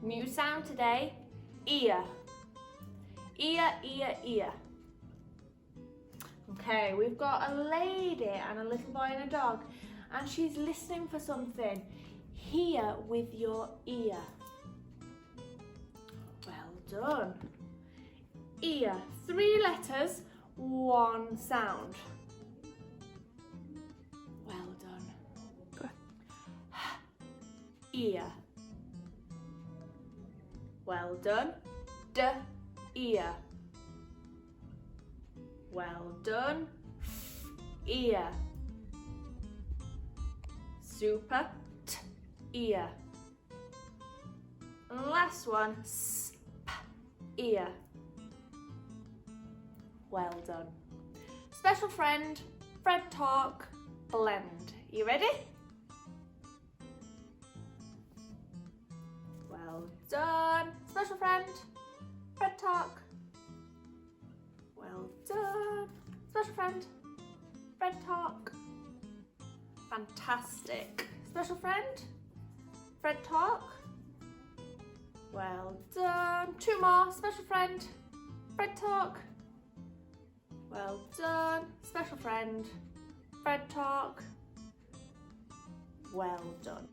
New sound today, ear. Ear, ear, ear. Okay, we've got a lady and a little boy and a dog, and she's listening for something. Hear with your ear. Well done. Ear, 3 letters, 1 sound. Well done. Ear. Well done. Ear. Well done. Ear. Super. Ear. And last one, ear. Well done. Special friend, Fred talk, blend. You ready? Well done. Special friend, Fred talk. Well done. Special friend, Fred talk. Fantastic. Special friend, Fred talk. Well done. 2 more. Special friend, Fred talk. Well done. Special friend, Fred talk. Well done.